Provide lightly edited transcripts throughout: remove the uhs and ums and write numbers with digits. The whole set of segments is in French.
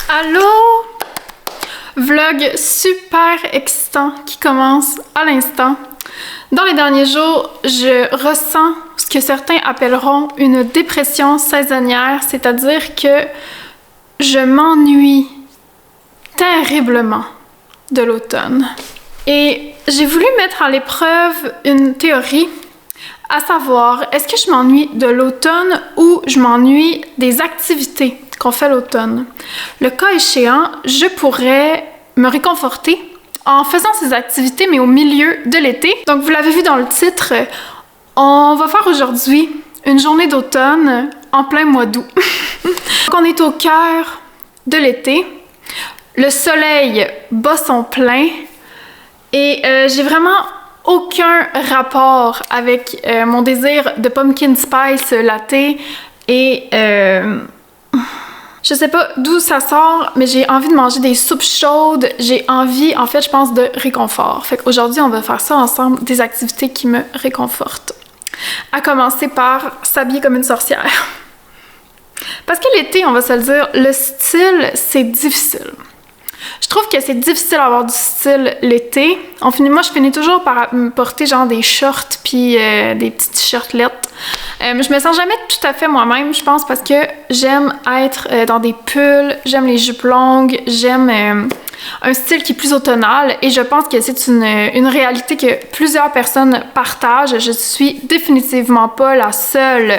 Allô? Vlog super excitant qui commence à l'instant. Dans les derniers jours, je ressens ce que certains appelleront une dépression saisonnière, c'est-à-dire que je m'ennuie terriblement de l'automne. Et j'ai voulu mettre à l'épreuve une théorie, à savoir, est-ce que je m'ennuie de l'automne ou je m'ennuie des activités qu'on fait l'automne? Le cas échéant, je pourrais me réconforter en faisant ces activités, mais au milieu de l'été. Donc, vous l'avez vu dans le titre, on va faire aujourd'hui une journée d'automne en plein mois d'août. Donc, on est au cœur de l'été. Le soleil bat son plein et j'ai vraiment aucun rapport avec mon désir de pumpkin spice latte et je sais pas d'où ça sort, mais j'ai envie de manger des soupes chaudes, j'ai envie, en fait, je pense, de réconfort. Fait qu'aujourd'hui, on va faire ça ensemble, des activités qui me réconfortent. À commencer par s'habiller comme une sorcière. Parce que l'été, on va se le dire, le style, c'est difficile. Je trouve que c'est difficile d'avoir du style l'été. Moi, je finis toujours par me porter genre des shorts puis des petits t-shirtlettes. Je me sens jamais tout à fait moi-même, je pense, parce que j'aime être dans des pulls, j'aime les jupes longues, j'aime un style qui est plus automnal et je pense que c'est une réalité que plusieurs personnes partagent. Je suis définitivement pas la seule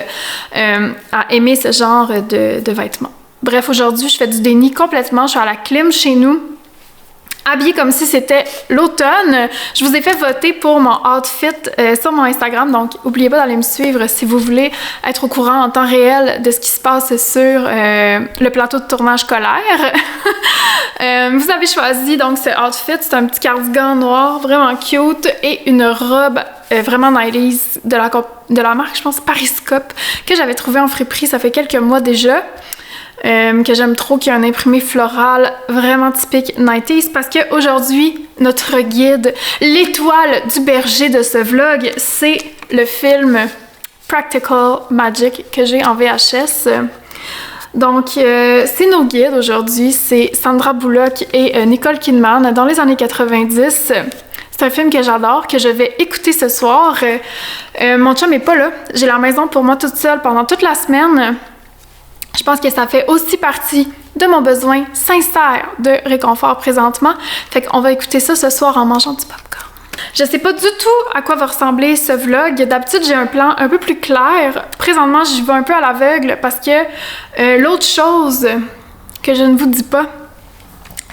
à aimer ce genre de vêtements. Bref, aujourd'hui, je fais du déni complètement. Je suis à la clim chez nous, habillée comme si c'était l'automne. Je vous ai fait voter pour mon outfit sur mon Instagram, donc n'oubliez pas d'aller me suivre si vous voulez être au courant en temps réel de ce qui se passe sur le plateau de tournage scolaire. Vous avez choisi donc ce outfit, c'est un petit cardigan noir vraiment cute et une robe vraiment 90s de la marque, je pense, Pariscope, que j'avais trouvé en friperie, ça fait quelques mois déjà. Que j'aime trop, qui a un imprimé floral vraiment typique 90s, parce qu'aujourd'hui, notre guide, l'étoile du berger de ce vlog, c'est le film Practical Magic que j'ai en VHS. Donc, c'est nos guides aujourd'hui, c'est Sandra Bullock et Nicole Kidman dans les années 90. C'est un film que j'adore, que je vais écouter ce soir. Mon chum n'est pas là, j'ai la maison pour moi toute seule pendant toute la semaine. Je pense que ça fait aussi partie de mon besoin sincère de réconfort présentement. Fait qu'on va écouter ça ce soir en mangeant du popcorn. Je sais pas du tout à quoi va ressembler ce vlog. D'habitude, j'ai un plan un peu plus clair. Présentement, j'y vais un peu à l'aveugle parce que l'autre chose que je ne vous dis pas,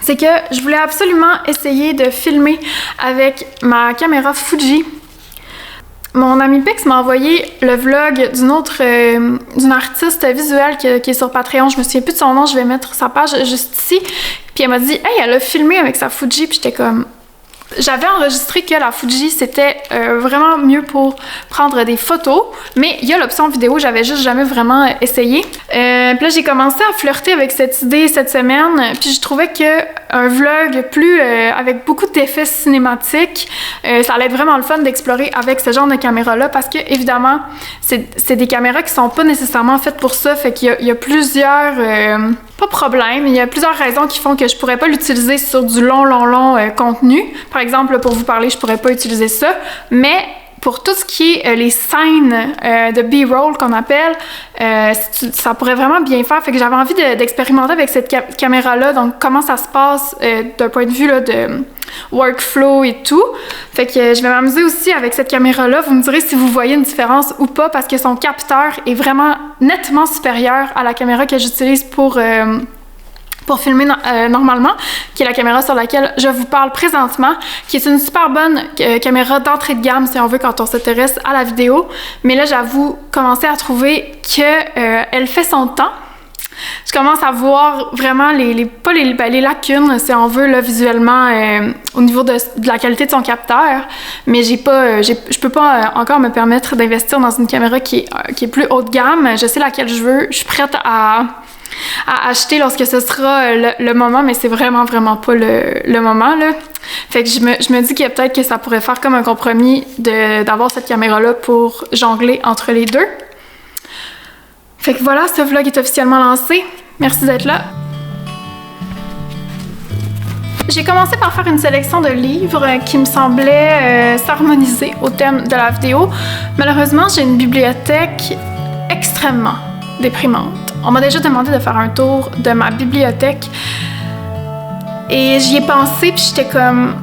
c'est que je voulais absolument essayer de filmer avec ma caméra Fuji. Mon ami Pix m'a envoyé le vlog d'une artiste visuelle qui est sur Patreon. Je me souviens plus de son nom, je vais mettre sa page juste ici. Puis elle m'a dit « Hey, elle a filmé avec sa Fuji », puis j'étais comme... J'avais enregistré que la Fuji, c'était vraiment mieux pour prendre des photos, mais il y a l'option vidéo, j'avais juste jamais vraiment essayé. Puis là, j'ai commencé à flirter avec cette idée cette semaine, puis je trouvais qu'un vlog plus avec beaucoup d'effets cinématiques, ça allait être vraiment le fun d'explorer avec ce genre de caméra-là, parce que évidemment, c'est des caméras qui sont pas nécessairement faites pour ça, fait qu'il y a plusieurs... pas de problème, il y a plusieurs raisons qui font que je pourrais pas l'utiliser sur du long contenu. Par exemple, pour vous parler, je pourrais pas utiliser ça, mais pour tout ce qui est les scènes de B-roll qu'on appelle, ça pourrait vraiment bien faire. Fait que j'avais envie d'expérimenter avec cette caméra-là, donc comment ça se passe d'un point de vue là, de workflow et tout. Fait que je vais m'amuser aussi avec cette caméra-là. Vous me direz si vous voyez une différence ou pas, parce que son capteur est vraiment nettement supérieur à la caméra que j'utilise pour filmer normalement, qui est la caméra sur laquelle je vous parle présentement, qui est une super bonne caméra d'entrée de gamme, si on veut, quand on s'intéresse à la vidéo. Mais là, j'avoue commencer à trouver qu'elle fait son temps. Je commence à voir vraiment les lacunes, si on veut, là, visuellement, au niveau de la qualité de son capteur. Mais je peux pas encore me permettre d'investir dans une caméra qui est plus haut de gamme. Je sais laquelle je veux. Je suis prête à acheter lorsque ce sera le moment, mais c'est vraiment pas le moment, là. Fait que je me dis que peut-être que ça pourrait faire comme un compromis d'avoir cette caméra-là pour jongler entre les deux. Fait que voilà, ce vlog est officiellement lancé. Merci d'être là. J'ai commencé par faire une sélection de livres qui me semblaient s'harmoniser au thème de la vidéo. Malheureusement, j'ai une bibliothèque extrêmement déprimante. On m'a déjà demandé de faire un tour de ma bibliothèque et j'y ai pensé puis j'étais comme...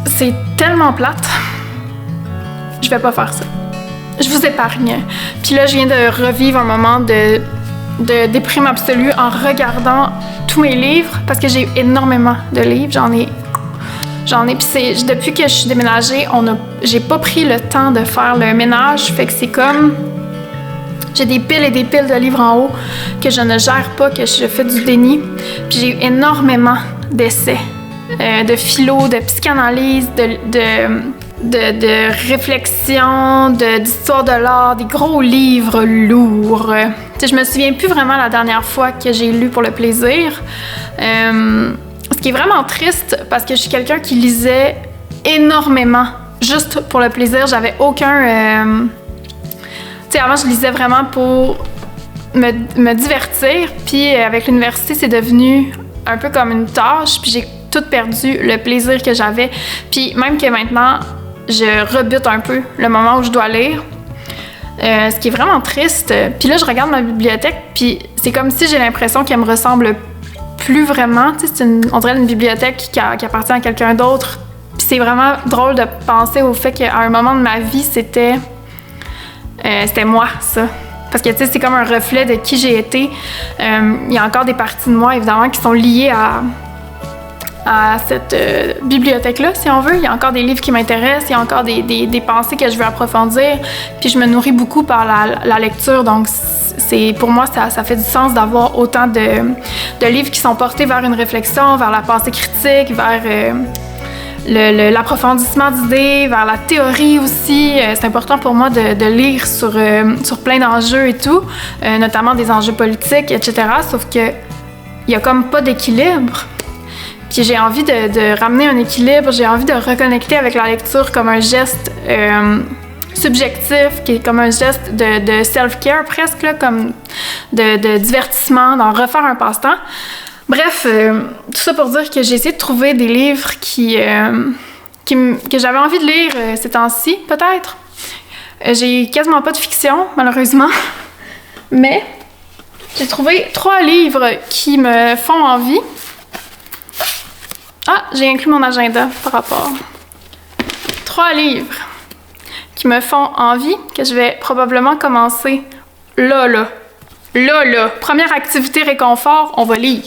C'est tellement plate. Je vais pas faire ça. Je vous épargne. Puis là, je viens de revivre un moment de déprime absolue en regardant tous mes livres parce que j'ai énormément de livres. J'en ai. Puis depuis que je suis déménagée, j'ai pas pris le temps de faire le ménage. Fait que c'est comme... J'ai des piles et des piles de livres en haut que je ne gère pas, que je fais du déni. Puis j'ai eu énormément d'essais, de philo, de psychanalyse, de réflexion, d'histoire de l'art, des gros livres lourds. T'sais, je me souviens plus vraiment la dernière fois que j'ai lu pour le plaisir. Ce qui est vraiment triste parce que je suis quelqu'un qui lisait énormément juste pour le plaisir. J'avais aucun... Tu sais, avant, je lisais vraiment pour me divertir. Puis avec l'université, c'est devenu un peu comme une tâche. Puis j'ai tout perdu le plaisir que j'avais. Puis même que maintenant, je rebute un peu le moment où je dois lire. Ce qui est vraiment triste. Puis là, je regarde ma bibliothèque, puis c'est comme si j'ai l'impression qu'elle me ressemble plus vraiment. Tu sais, on dirait une bibliothèque qui appartient à quelqu'un d'autre. Puis c'est vraiment drôle de penser au fait qu'à un moment de ma vie, c'était moi, ça. Parce que, tu sais, c'est comme un reflet de qui j'ai été. Il y a encore des parties de moi, évidemment, qui sont liées à cette bibliothèque-là, si on veut. Il y a encore des livres qui m'intéressent, il y a encore des pensées que je veux approfondir. Puis je me nourris beaucoup par la lecture, donc pour moi, ça fait du sens d'avoir autant de livres qui sont portés vers une réflexion, vers la pensée critique, vers l'approfondissement d'idées, vers la théorie aussi. C'est important pour moi de lire sur plein d'enjeux et tout, notamment des enjeux politiques, etc. Sauf que il y a comme pas d'équilibre. Puis j'ai envie de ramener un équilibre, j'ai envie de reconnecter avec la lecture comme un geste subjectif, qui est comme un geste de self-care presque, là, comme de divertissement, d'en refaire un passe-temps. Bref, tout ça pour dire que j'ai essayé de trouver des livres que j'avais envie de lire ces temps-ci, peut-être. J'ai quasiment pas de fiction, malheureusement, mais j'ai trouvé 3 livres qui me font envie. Ah, j'ai inclus mon agenda par rapport. 3 livres qui me font envie, que je vais probablement commencer là. Première activité réconfort, on va lire.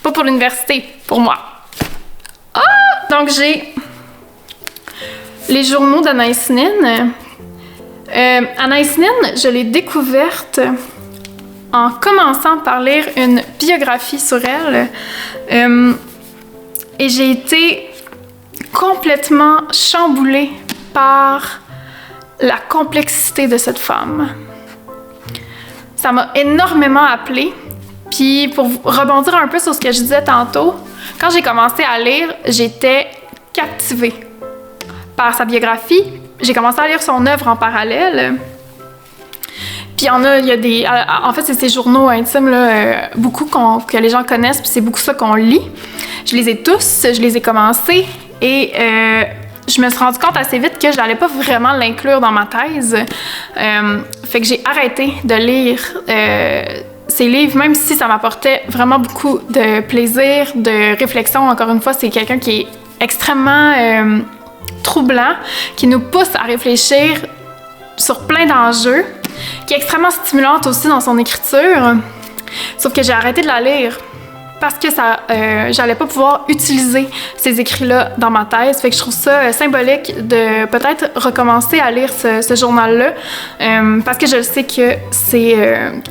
Pas pour l'université, pour moi. Ah! Donc, j'ai les journaux d'Anaïs Nin. Anaïs Nin, je l'ai découverte en commençant par lire une biographie sur elle. Et j'ai été complètement chamboulée par la complexité de cette femme. Ça m'a énormément appelée. Puis pour rebondir un peu sur ce que je disais tantôt, quand j'ai commencé à lire, j'étais captivée par sa biographie. J'ai commencé à lire son œuvre en parallèle. Puis il y a des... En fait, c'est ces journaux intimes, là, beaucoup que les gens connaissent, puis c'est beaucoup ça qu'on lit. Je les ai tous, je les ai commencés, et je me suis rendu compte assez vite que je n'allais pas vraiment l'inclure dans ma thèse. Fait que j'ai arrêté de lire ces livres, même si ça m'apportait vraiment beaucoup de plaisir, de réflexion. Encore une fois, c'est quelqu'un qui est extrêmement troublant, qui nous pousse à réfléchir sur plein d'enjeux, qui est extrêmement stimulante aussi dans son écriture. Sauf que j'ai arrêté de la lire parce que j'allais pas pouvoir utiliser ces écrits-là dans ma thèse. Fait que je trouve ça symbolique de peut-être recommencer à lire ce journal-là, parce que je sais que c'est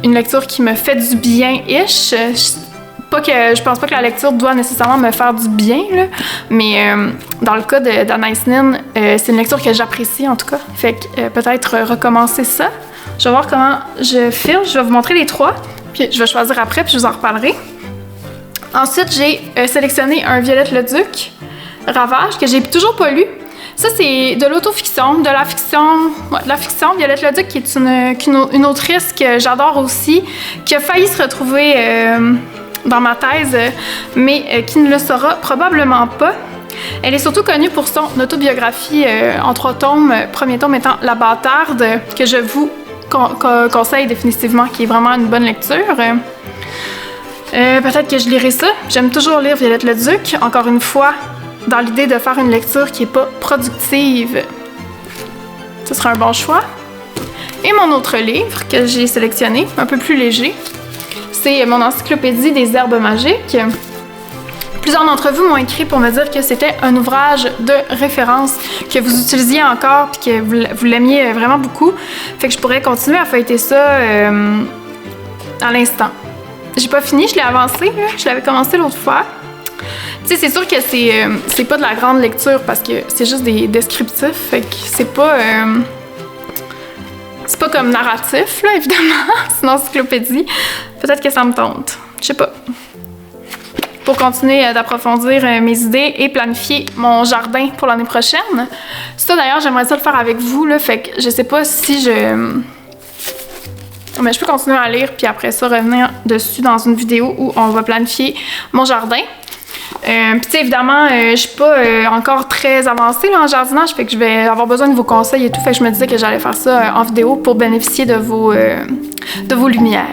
une lecture qui me fait du bien-ish. Je pense pas que la lecture doit nécessairement me faire du bien, là, mais dans le cas d'Anaïs Nin, c'est une lecture que j'apprécie en tout cas. Fait que peut-être recommencer ça. Je vais voir comment je file. Je vais vous montrer les 3, puis je vais choisir après, puis je vous en reparlerai. Ensuite, j'ai sélectionné un Violette Leduc, Ravage, que j'ai toujours pas lu. Ça, c'est de l'autofiction, de la fiction. Violette Leduc, qui est une autrice que j'adore aussi, qui a failli se retrouver dans ma thèse, mais qui ne le sera probablement pas. Elle est surtout connue pour son autobiographie en 3 tomes, premier tome étant La Bâtarde, que je vous conseille définitivement, qui est vraiment une bonne lecture. Peut-être que je lirai ça. J'aime toujours lire Violette le Duc, encore une fois, dans l'idée de faire une lecture qui n'est pas productive. Ce sera un bon choix. Et mon autre livre que j'ai sélectionné, un peu plus léger, c'est mon encyclopédie des herbes magiques. Plusieurs d'entre vous m'ont écrit pour me dire que c'était un ouvrage de référence que vous utilisiez encore et que vous l'aimiez vraiment beaucoup. Fait que je pourrais continuer à feuilleter ça à l'instant. J'ai pas fini, je l'ai avancé, là. Je l'avais commencé l'autre fois. Tu sais, c'est sûr que c'est pas de la grande lecture parce que c'est juste des descriptifs. Fait que c'est pas comme narratif, là, évidemment. C'est une encyclopédie. Peut-être que ça me tente. Je sais pas. Pour continuer d'approfondir mes idées et planifier mon jardin pour l'année prochaine. Ça, d'ailleurs, j'aimerais ça le faire avec vous, là. Fait que je sais pas si mais je peux continuer à lire puis après ça revenir dessus dans une vidéo où on va planifier mon jardin. Puis tu sais, évidemment, je suis pas encore très avancée là, en jardinage, fait que je vais avoir besoin de vos conseils et tout, fait que je me disais que j'allais faire ça en vidéo pour bénéficier de vos lumières.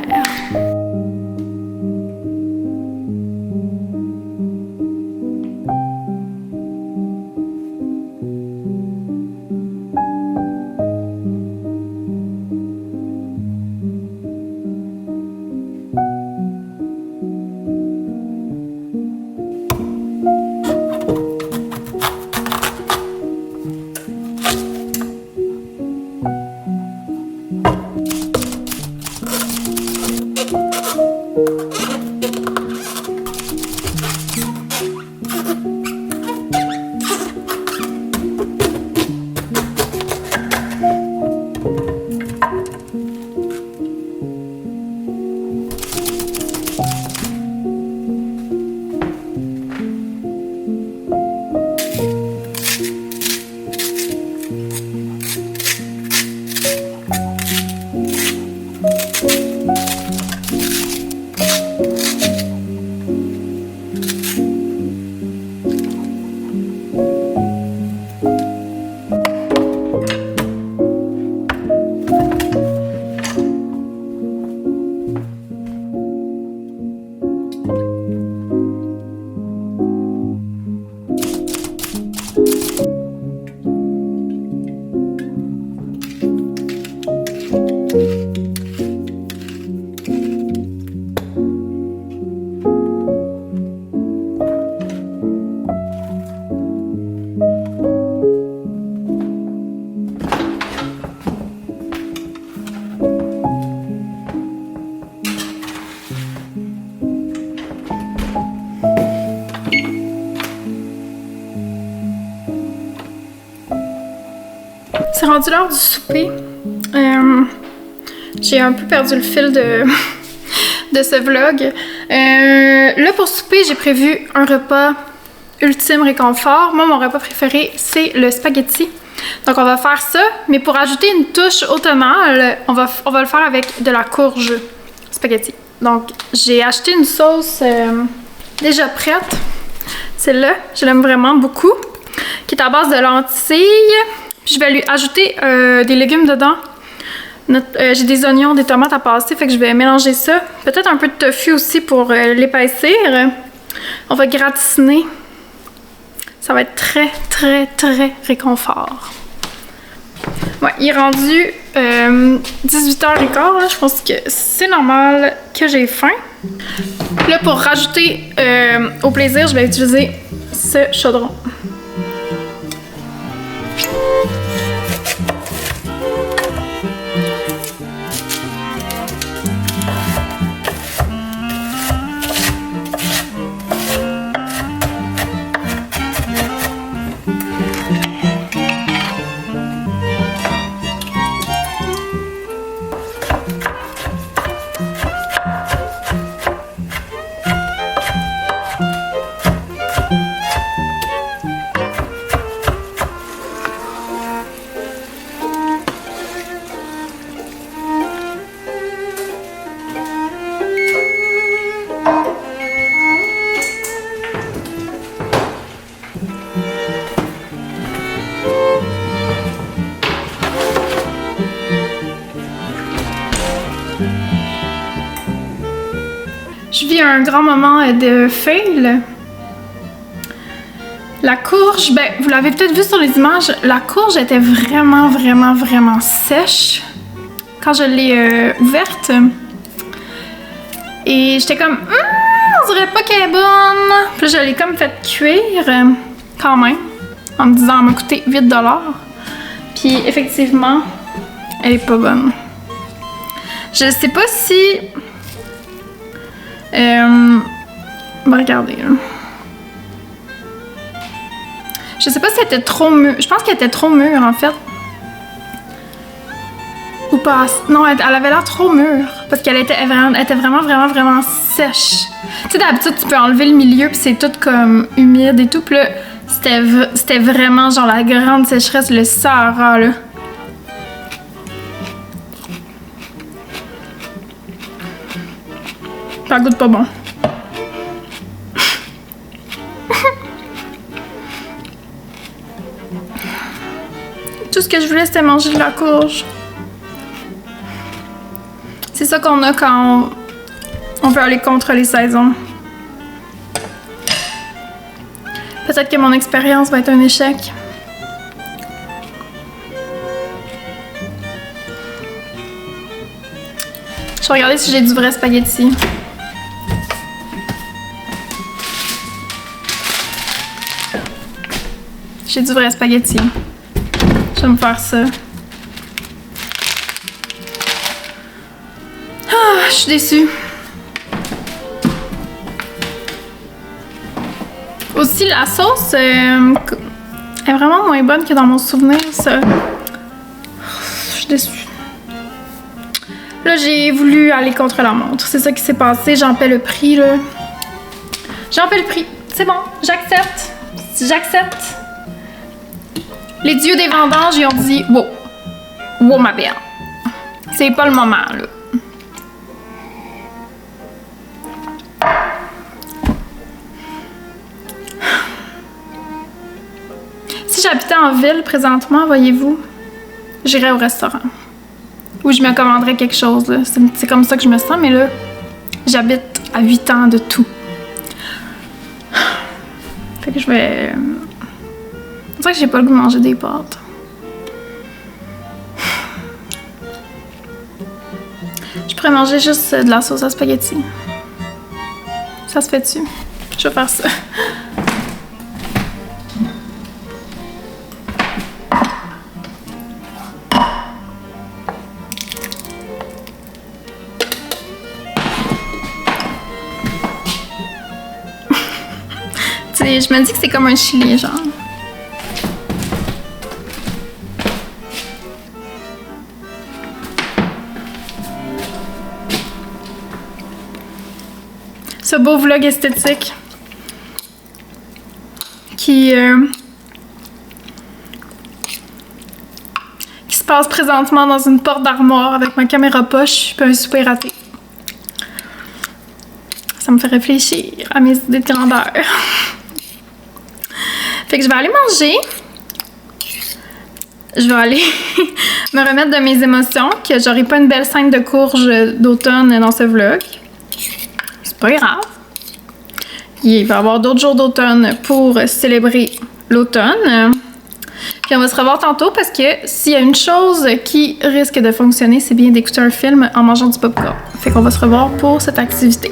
C'est rendu l'heure du souper. J'ai un peu perdu le fil de ce vlog. Là, pour souper, j'ai prévu un repas ultime réconfort. Moi, mon repas préféré, c'est le spaghetti. Donc, on va faire ça, mais pour ajouter une touche automnale, on va le faire avec de la courge spaghetti. Donc, j'ai acheté une sauce déjà prête. Celle-là, je l'aime vraiment beaucoup, qui est à base de lentilles. Puis je vais lui ajouter des légumes dedans. J'ai des oignons, des tomates à passer, fait que je vais mélanger ça. Peut-être un peu de tofu aussi pour l'épaissir. On va gratiner. Ça va être très, très, très réconfort. Ouais, il est rendu 18h15, là. Je pense que c'est normal que j'ai faim. Là, pour rajouter au plaisir, je vais utiliser ce chaudron. Je vis un grand moment de fail. La courge, ben, vous l'avez peut-être vu sur les images, la courge était vraiment, vraiment, vraiment sèche quand je l'ai ouverte. Et j'étais comme, on dirait pas qu'elle est bonne. Puis je l'ai comme fait cuire quand même, en me disant, elle m'a coûté 8$. Puis effectivement, elle est pas bonne. Je sais pas si... on va regarder là. Je sais pas si elle était trop mûre. Je pense qu'elle était trop mûre en fait. Ou pas. Non, elle avait l'air trop mûre. Parce qu'elle était vraiment, vraiment, vraiment sèche. Tu sais, d'habitude, tu peux enlever le milieu, puis c'est tout comme humide et tout. Puis là, c'était vraiment genre la grande sécheresse, le Sahara, là. Ça goûte pas bon. Tout ce que je voulais, c'était manger de la courge. C'est ça qu'on a quand on veut aller contre les saisons. Peut-être que mon expérience va être un échec. Je vais regarder si j'ai du vrai spaghetti. J'ai du vrai spaghetti. Je vais me faire ça. Ah, je suis déçue. Aussi, la sauce est vraiment moins bonne que dans mon souvenir, ça. Je suis déçue. Là, j'ai voulu aller contre la montre. C'est ça qui s'est passé. J'en paie le prix, là. J'en paie le prix. C'est bon, j'accepte. J'accepte. Les dieux des vendanges, ils ont dit « Wow! Wow, ma belle! C'est pas le moment, là. » Si j'habitais en ville présentement, voyez-vous, j'irais au restaurant. Ou je me commanderais quelque chose, là. C'est comme ça que je me sens, mais là, j'habite à 8 ans de tout. Fait que je vais... C'est vrai que j'ai pas le goût de manger des pâtes. Je pourrais manger juste de la sauce à spaghetti. Ça se fait-tu? Je vais faire ça. Tu sais, je me dis que c'est comme un chili, genre. Ce beau vlog esthétique qui se passe présentement dans une porte d'armoire avec ma caméra poche et un souper raté. Ça me fait réfléchir à mes idées de grandeur. Fait que je vais aller manger. Je vais aller me remettre de mes émotions, que j'aurai pas une belle scène de courge d'automne dans ce vlog. C'est pas grave. Il va y avoir d'autres jours d'automne pour célébrer l'automne. Puis on va se revoir tantôt parce que s'il y a une chose qui risque de fonctionner, c'est bien d'écouter un film en mangeant du popcorn. Fait qu'on va se revoir pour cette activité.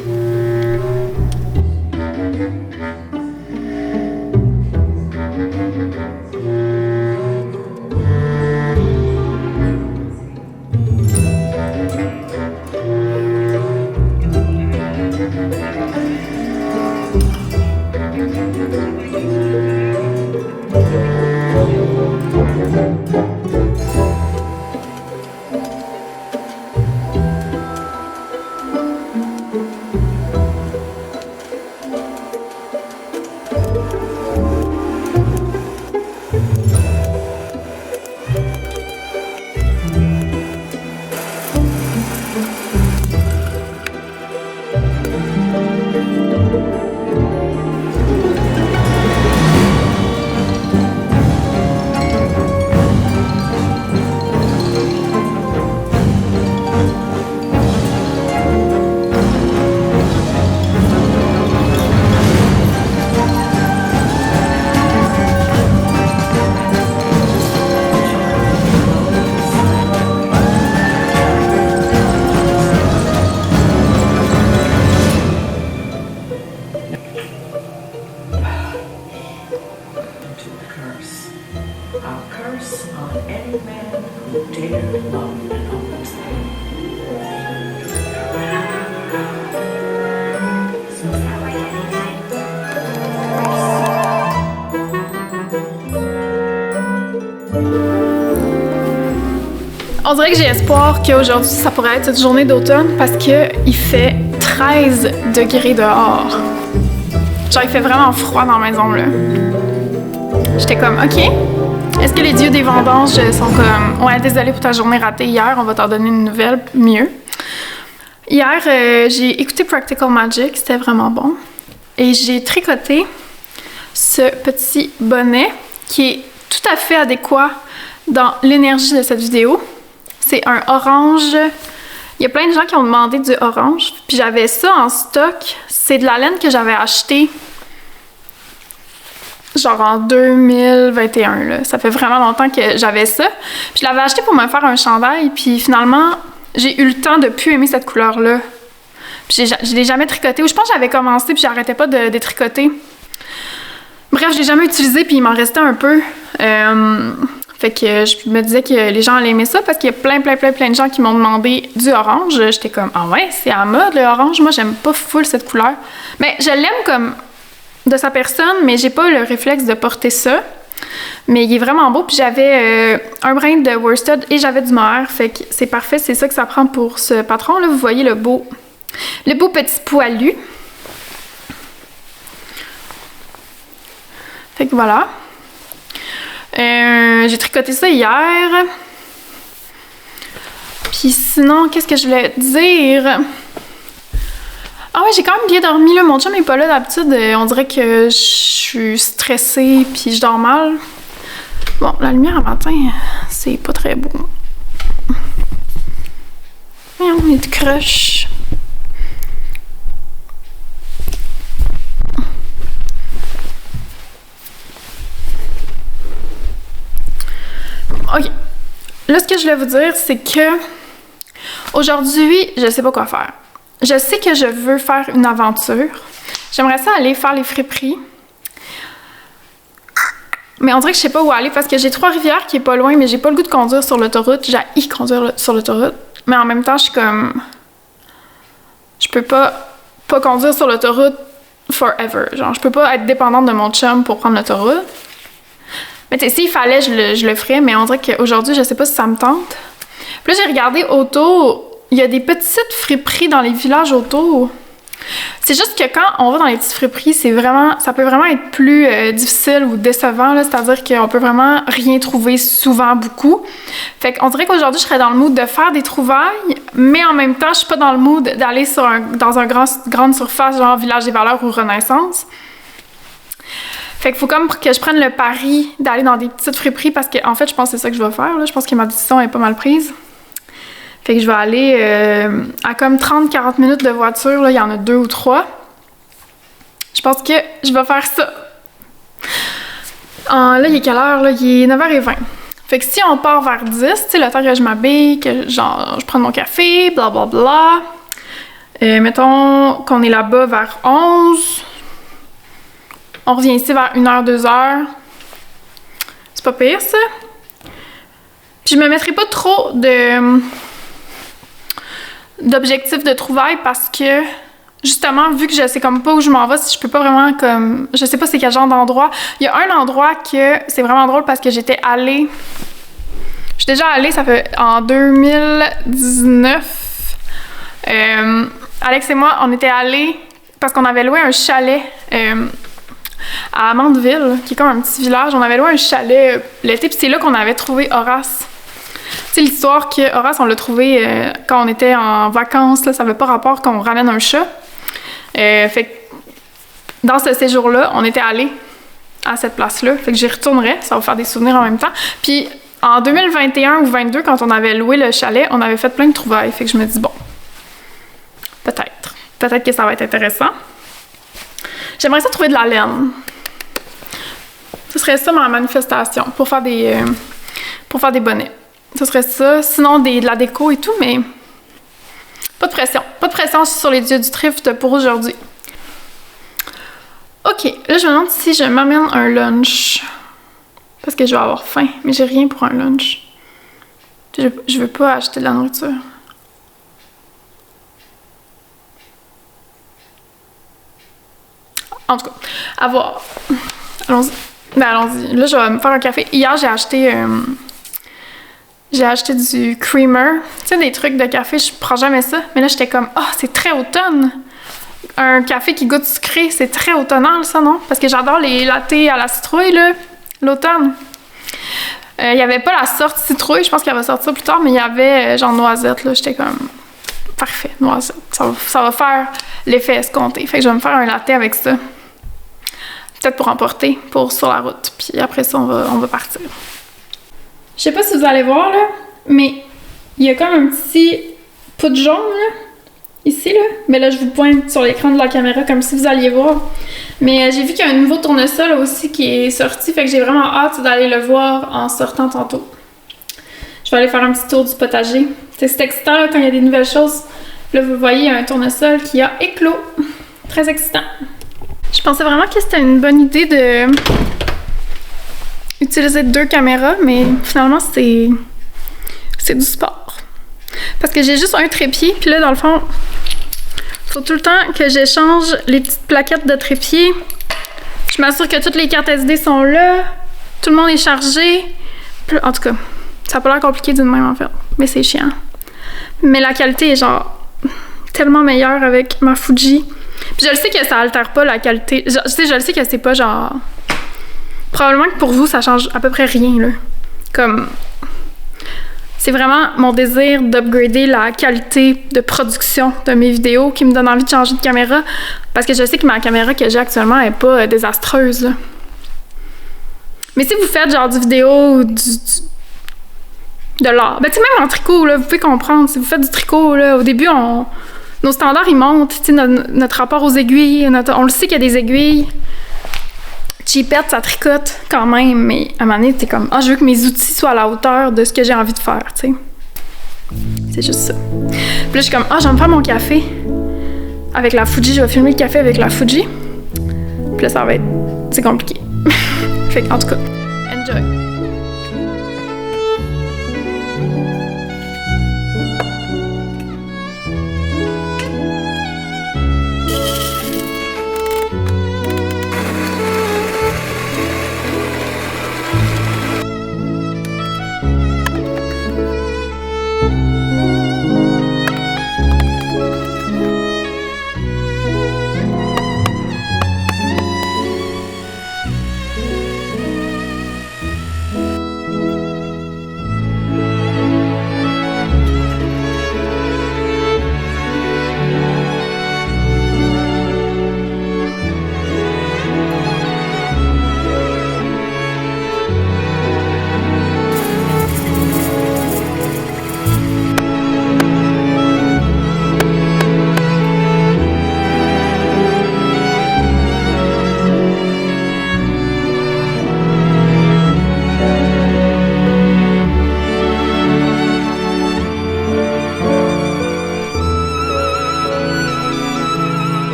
On dirait que j'ai espoir qu'aujourd'hui, ça pourrait être une journée d'automne parce qu'il fait 13 degrés dehors. Genre, il fait vraiment froid dans la maison, là. J'étais comme, OK, est-ce que les dieux des vendanges sont comme, ouais, désolé pour ta journée ratée hier, on va t'en donner une nouvelle mieux. Hier, j'ai écouté Practical Magic, c'était vraiment bon. Et j'ai tricoté ce petit bonnet qui est tout à fait adéquat dans l'énergie de cette vidéo. C'est un orange. Il y a plein de gens qui ont demandé du orange. Puis j'avais ça en stock. C'est de la laine que j'avais acheté genre en 2021. Là. Ça fait vraiment longtemps que j'avais ça. Puis je l'avais acheté pour me faire un chandail. Puis finalement, j'ai eu le temps de plus aimer cette couleur-là. Puis je l'ai jamais tricoté. Ou je pense que j'avais commencé puis j'arrêtais pas de tricoter. Bref, je l'ai jamais utilisé puis il m'en restait un peu. Fait que je me disais que les gens allaient aimer ça parce qu'il y a plein de gens qui m'ont demandé du orange. J'étais comme, ah ouais, c'est à mode le orange. Moi, j'aime pas full cette couleur. Mais je l'aime comme de sa personne, mais j'ai pas le réflexe de porter ça. Mais il est vraiment beau. Puis j'avais un brin de worsted et j'avais du mohair. Fait que c'est parfait. C'est ça que ça prend pour ce patron. Là, vous voyez le beau petit poilu. Fait que voilà. J'ai tricoté ça hier. Puis sinon, qu'est-ce que je voulais dire? Ah ouais, j'ai quand même bien dormi, là. Mon chum n'est pas là d'habitude. On dirait que je suis stressée puis je dors mal. Bon, la lumière à matin, c'est pas très beau. Voyons, on est de crush. OK. Là, ce que je voulais vous dire, c'est que aujourd'hui, je sais pas quoi faire. Je sais que je veux faire une aventure. J'aimerais ça aller faire les friperies. Mais on dirait que je sais pas où aller parce que j'ai Trois-Rivières qui est pas loin, mais j'ai pas le goût de conduire sur l'autoroute. J'haïs conduire sur l'autoroute. Mais en même temps, je suis comme... Je peux pas conduire sur l'autoroute forever. Genre, je peux pas être dépendante de mon chum pour prendre l'autoroute. Mais tu sais, s'il fallait, je le ferais, mais on dirait qu'aujourd'hui, je sais pas si ça me tente. Puis là, j'ai regardé autour, il y a des petites friperies dans les villages autour. C'est juste que quand on va dans les petites friperies, ça peut vraiment être plus difficile ou décevant, là, c'est-à-dire qu'on peut vraiment rien trouver souvent beaucoup. Fait qu'on dirait qu'aujourd'hui, je serais dans le mood de faire des trouvailles, mais en même temps, je suis pas dans le mood d'aller dans un grande surface, genre Village des Valeurs ou Renaissance. Fait qu'il faut comme que je prenne le pari d'aller dans des petites friperies parce que, en fait, je pense que c'est ça que je vais faire. Là. Je pense que ma décision est pas mal prise. Fait que je vais aller à comme 30-40 minutes de voiture. Là, il y en a 2 ou 3. Je pense que je vais faire ça. Là, il est quelle heure? Là? Il est 9h20. Fait que si on part vers 10, tu sais, le temps que je m'habille, que genre, je prenne mon café, blablabla. Mettons qu'on est là-bas vers 11. On revient ici vers 1h, 2h. C'est pas pire, ça. Puis je me mettrai pas trop d'objectifs de trouvailles parce que, justement, vu que je sais comme pas où je m'en vais, si je peux pas vraiment comme... Je sais pas c'est quel genre d'endroit. Il y a un endroit que c'est vraiment drôle parce que j'étais allée... Je suis déjà allée, ça fait en 2019. Alex et moi, on était allés parce qu'on avait loué un chalet... à Mandeville, qui est comme un petit village. On avait loué un chalet l'été, puis c'est là qu'on avait trouvé Horace. Tu sais, l'histoire que Horace, on l'a trouvé quand on était en vacances, là, ça n'avait pas rapport qu'on ramène un chat. Fait que dans ce séjour-là, on était allés à cette place-là. Fait que j'y retournerais, ça va faire des souvenirs en même temps. Puis en 2021 ou 2022, quand on avait loué le chalet, on avait fait plein de trouvailles. Fait que je me dis, bon, peut-être que ça va être intéressant. J'aimerais ça trouver de la laine. Ce serait ça ma manifestation pour faire des bonnets. Ce serait ça. Sinon, de la déco et tout, mais pas de pression. Pas de pression sur les dieux du thrift pour aujourd'hui. OK. Là, je me demande si je m'amène un lunch. Parce que je vais avoir faim, mais j'ai rien pour un lunch. Je veux pas acheter de la nourriture. En tout cas, à voir. Allons-y. Ben, allons-y. Là, je vais me faire un café. Hier, j'ai acheté du creamer. Tu sais, des trucs de café, je prends jamais ça. Mais là, j'étais comme, c'est très automne. Un café qui goûte sucré, c'est très automnal, ça, non? Parce que j'adore les lattés à la citrouille, là, l'automne. Il y avait pas la sorte citrouille, je pense qu'elle va sortir plus tard, mais il y avait genre noisette, là. J'étais comme, parfait, noisette. Ça va faire l'effet escompté. Fait que je vais me faire un latte avec ça. Peut-être pour emporter, sur la route. Puis après ça, on va partir. Je sais pas si vous allez voir, là, mais il y a comme un petit poudre jaune, là, ici, là. Mais là, je vous pointe sur l'écran de la caméra comme si vous alliez voir. Mais j'ai vu qu'il y a un nouveau tournesol aussi qui est sorti, fait que j'ai vraiment hâte d'aller le voir en sortant tantôt. Je vais aller faire un petit tour du potager. C'est excitant, là, quand il y a des nouvelles choses. Là, vous voyez, il y a un tournesol qui a éclos. Très excitant. Je pensais vraiment que c'était une bonne idée de utiliser 2 caméras, mais finalement, c'est du sport. Parce que j'ai juste un trépied, puis là, dans le fond, faut tout le temps que j'échange les petites plaquettes de trépied. Je m'assure que toutes les cartes SD sont là, tout le monde est chargé. En tout cas, ça a pas l'air compliqué d'une même, en fait, mais c'est chiant. Mais la qualité est genre tellement meilleure avec ma Fuji. Puis je le sais que ça altère pas la qualité. Je le sais que c'est pas genre... Probablement que pour vous, ça change à peu près rien, là. Comme... C'est vraiment mon désir d'upgrader la qualité de production de mes vidéos qui me donne envie de changer de caméra. Parce que je sais que ma caméra que j'ai actuellement est pas désastreuse, là. Mais si vous faites genre du vidéo ou de l'art, ben tu sais, même en tricot, là, vous pouvez comprendre. Si vous faites du tricot, là, au début, nos standards, ils montent. Tu sais, notre rapport aux aiguilles, on le sait qu'il y a des aiguilles. Cheapette, ça tricote quand même, mais à un moment donné, t'es comme, je veux que mes outils soient à la hauteur de ce que j'ai envie de faire, tu sais. C'est juste ça. Puis là, je suis comme, je vais me faire mon café avec la Fuji. Je vais filmer le café avec la Fuji. Puis là, ça va être... C'est compliqué. Fait que, en tout cas, enjoy.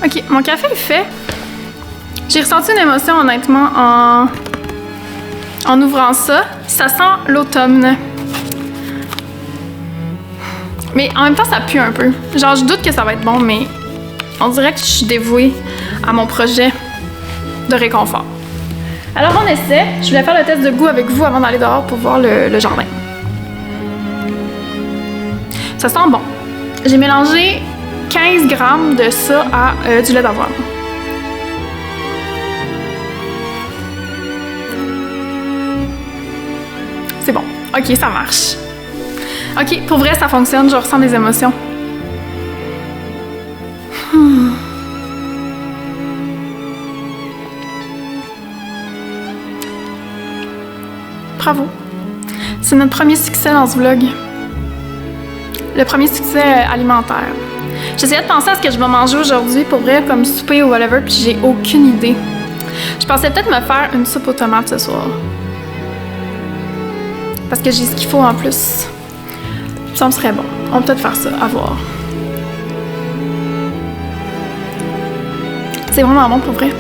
Ok, mon café est fait. J'ai ressenti une émotion honnêtement en ouvrant ça. Ça sent l'automne. Mais en même temps, ça pue un peu. Genre, je doute que ça va être bon, mais on dirait que je suis dévouée à mon projet de réconfort. Alors, on essaie. Je voulais faire le test de goût avec vous avant d'aller dehors pour voir le jardin. Ça sent bon. J'ai mélangé 15 grammes de ça à du lait d'avoine. C'est bon. Ok, ça marche. Ok, pour vrai, ça fonctionne. Je ressens des émotions. Bravo. C'est notre premier succès dans ce vlog. Le premier succès alimentaire. J'essayais de penser à ce que je vais manger aujourd'hui pour vrai, comme souper ou whatever, puis j'ai aucune idée. Je pensais peut-être me faire une soupe aux tomates ce soir. Parce que j'ai ce qu'il faut en plus. Ça me serait bon. On peut peut-être faire ça, à voir. C'est vraiment bon pour vrai.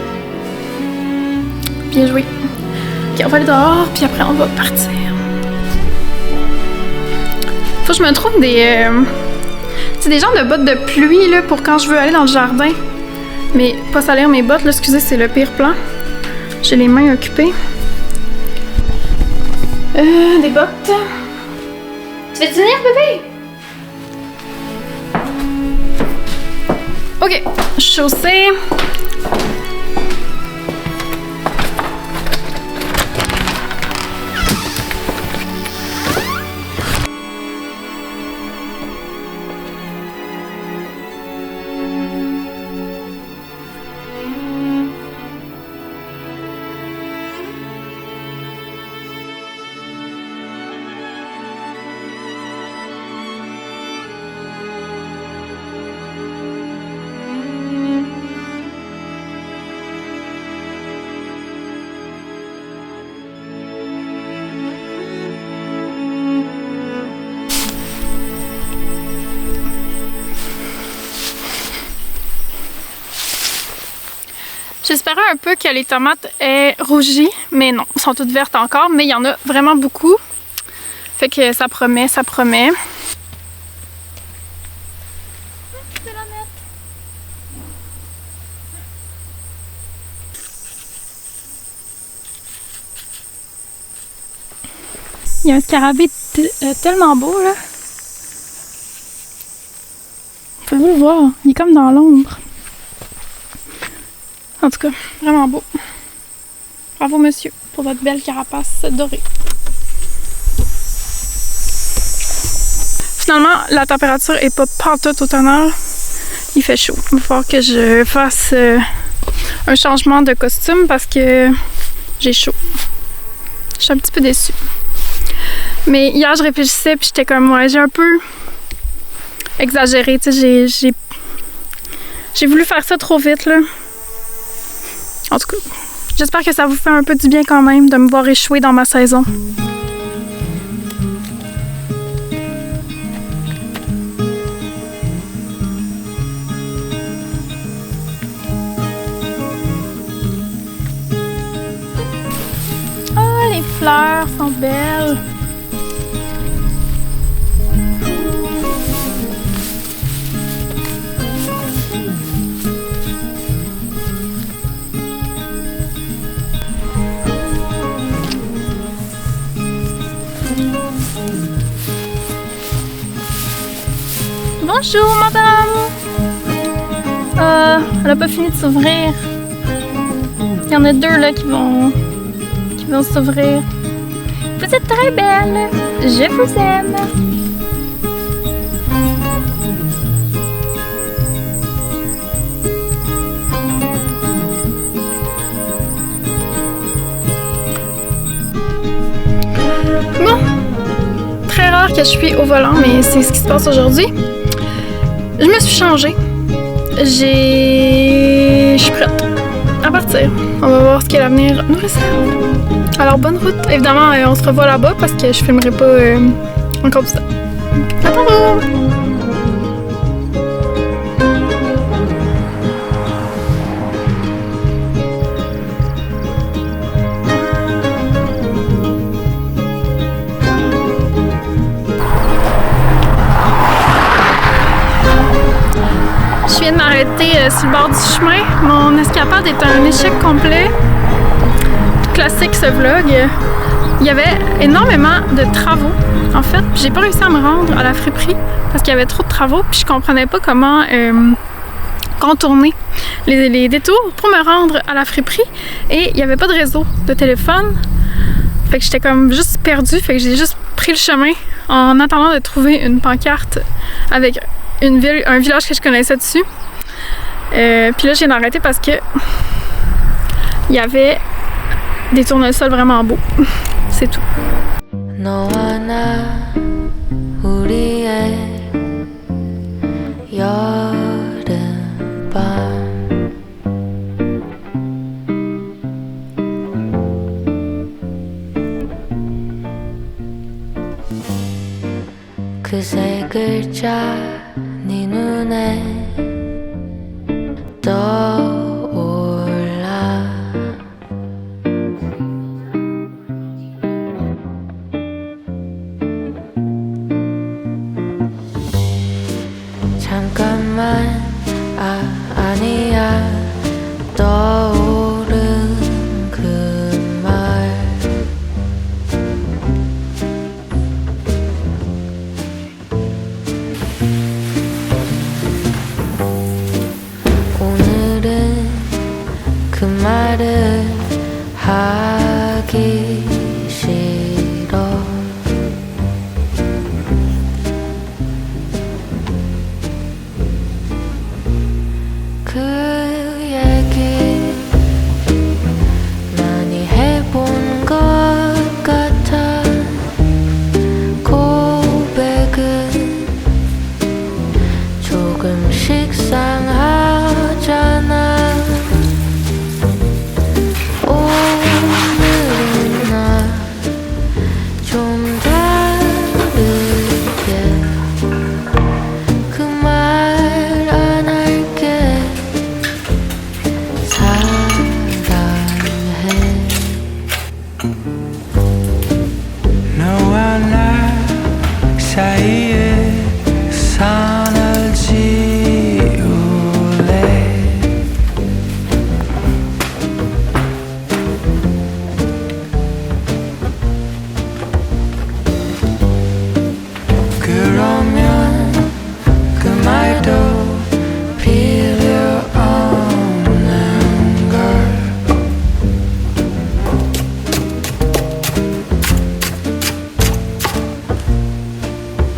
Bien joué. Ok, on va aller dehors, puis après on va partir. Faut que je me trouve des C'est des genres de bottes de pluie là, pour quand je veux aller dans le jardin. Mais pas salir mes bottes, là, excusez, c'est le pire plan. J'ai les mains occupées. Des bottes. Tu veux venir, bébé? Ok, chaussée. J'espérais un peu que les tomates aient rougi, mais non, elles sont toutes vertes encore, mais il y en a vraiment beaucoup. Fait que ça promet, ça promet. Il y a un scarabée tellement beau là. Pouvez-vous le voir? Il est comme dans l'ombre. En tout cas, vraiment beau. Bravo monsieur pour votre belle carapace dorée. Finalement, la température est pas pantoute automnale. Il fait chaud. Il va falloir que je fasse un changement de costume parce que j'ai chaud. Je suis un petit peu déçue. Mais hier, je réfléchissais puis j'étais comme, ouais, j'ai un peu exagéré. Tu sais, j'ai voulu faire ça trop vite, là. En tout cas, j'espère que ça vous fait un peu du bien quand même de me voir échouer dans ma saison. Ah, les fleurs sont belles! Bonjour madame! Elle a pas fini de s'ouvrir. Il y en a deux là qui vont s'ouvrir. Vous êtes très belle! Je vous aime! Bon! Très rare que je suis au volant, mais c'est ce qui se passe aujourd'hui. Je me suis changée. Je suis prête à partir. On va voir ce que l'avenir nous réserve. Alors bonne route. Évidemment, on se revoit là-bas parce que je filmerai pas encore tout ça. À tantôt! Je viens de m'arrêter sur le bord du chemin. Mon escapade est un échec complet. Classique ce vlog. Il y avait énormément de travaux en fait. J'ai pas réussi à me rendre à la friperie parce qu'il y avait trop de travaux. Puis je comprenais pas comment contourner les détours pour me rendre à la friperie. Et il n'y avait pas de réseau de téléphone. Fait que j'étais comme juste perdue. Fait que j'ai juste pris le chemin en attendant de trouver une pancarte avec un village que je connaissais dessus. Puis là, j'ai arrêté parce que il y avait des tournesols vraiment beaux. C'est tout. 그 세 글자 네 눈에 떠올라 잠깐만 아니야 떠오른 그 말 오늘은 그 말을 하기 싫어 그 얘기 많이 해본 것 같아 고백은 조금씩 상하잖아 오늘은 나 좀 다르게 그 말 안 할게 사랑해 너와 나 사이에 선을 지울래 그러면 그 말도 필요 없는 걸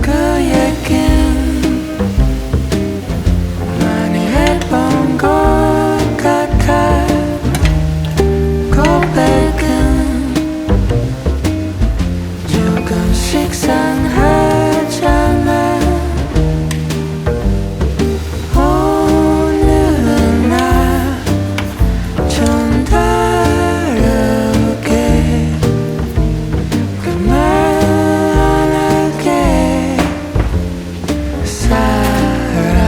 그 얘긴 많이 해본 것 같아 고백은 조금씩 상하잖아 오늘은 나 좀 다르게 그 말 안 할게 사랑해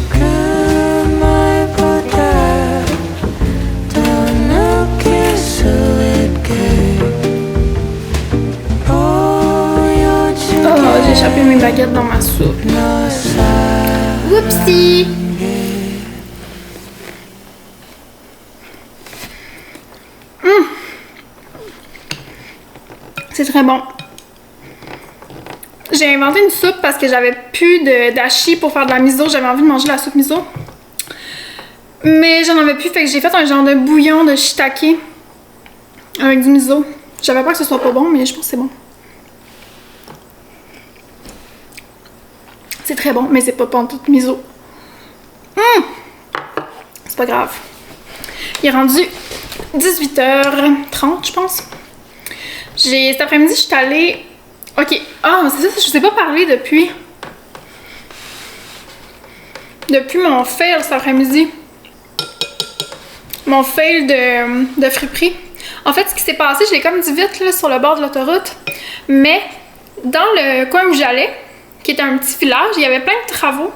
그 말보다 더 느낄 수 있게 보여줄게 Oh, j'ai échappé mes baguettes dans ma soupe. 너 Whoopsie! C'est très bon. J'ai inventé une soupe parce que j'avais plus d'ashi pour faire de la miso. J'avais envie de manger la soupe miso. Mais j'en avais plus, fait que j'ai fait un genre de bouillon de shiitake avec du miso. J'avais peur que ce soit pas bon, mais je pense que c'est bon. C'est très bon, mais c'est pas pantoute miso. C'est pas grave. Il est rendu 18h30, je pense. Cet après-midi, je suis allée... Ok. Ah, c'est ça, je vous ai pas parlé depuis mon fail cet après-midi. Mon fail de friperie. En fait, ce qui s'est passé, je l'ai comme dit vite là, sur le bord de l'autoroute. Mais dans le coin où j'allais, qui était un petit village, il y avait plein de travaux.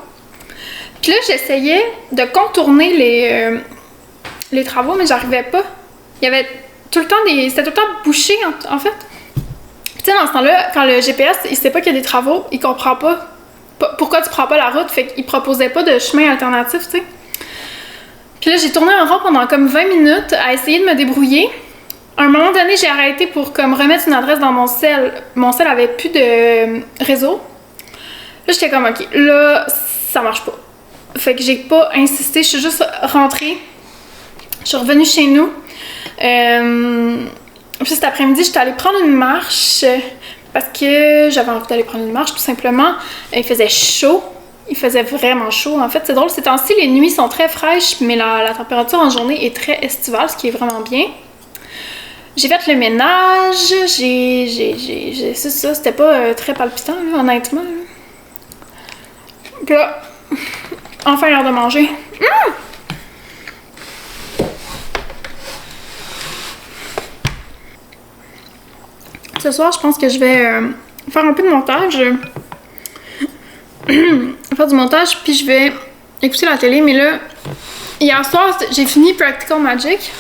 Puis là, j'essayais de contourner les travaux, mais j'arrivais pas. Il y avait tout le temps c'était tout le temps bouché, en fait. Tu sais, dans ce temps-là, quand le GPS, il sait pas qu'il y a des travaux, il comprend pas pourquoi tu prends pas la route, fait qu'il proposait pas de chemin alternatif, tu sais. Puis là, j'ai tourné en rond pendant comme 20 minutes à essayer de me débrouiller. À un moment donné, j'ai arrêté pour comme remettre une adresse dans mon sel. Mon sel avait plus de réseau. Là, j'étais comme, ok, là, ça marche pas. Fait que j'ai pas insisté, je suis juste rentrée. Je suis revenue chez nous. Puis cet après-midi, j'étais allée prendre une marche parce que j'avais envie d'aller prendre une marche, tout simplement. Il faisait chaud. Il faisait vraiment chaud. En fait, c'est drôle, ces temps-ci, les nuits sont très fraîches, mais la température en journée est très estivale, ce qui est vraiment bien. J'ai fait le ménage, c'est ça, c'était pas très palpitant, là, honnêtement. Là. Puis là, enfin l'heure de manger. Ce soir, je pense que je vais faire un peu de montage. Faire du montage, puis je vais écouter la télé. Mais là, hier soir, j'ai fini Practical Magic.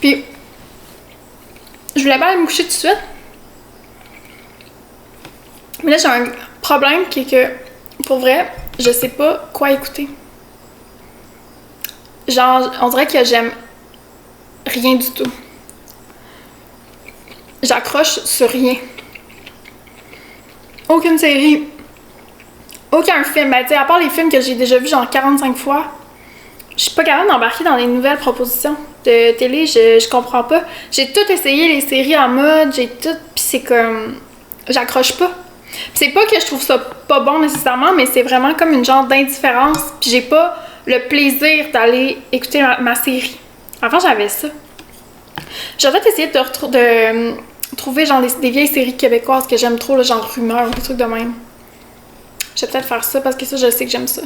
Puis, je voulais pas aller me coucher tout de suite. Mais là, j'ai problème qui est que, pour vrai, je sais pas quoi écouter. Genre, on dirait que j'aime rien du tout. J'accroche sur rien. Aucune série. Aucun film. Ben, tu sais, à part les films que j'ai déjà vus genre 45 fois, je suis pas capable d'embarquer dans les nouvelles propositions de télé. Je comprends pas. J'ai tout essayé, les séries en mode, j'ai tout, pis c'est comme... J'accroche pas. Pis c'est pas que je trouve ça pas bon nécessairement, mais c'est vraiment comme une genre d'indifférence, pis j'ai pas le plaisir d'aller écouter ma série. Avant, j'avais ça. J'ai peut-être essayé de trouver genre des vieilles séries québécoises que j'aime trop, là, genre Rumeur, des trucs de même. Je vais peut-être faire ça parce que ça, je sais que j'aime ça.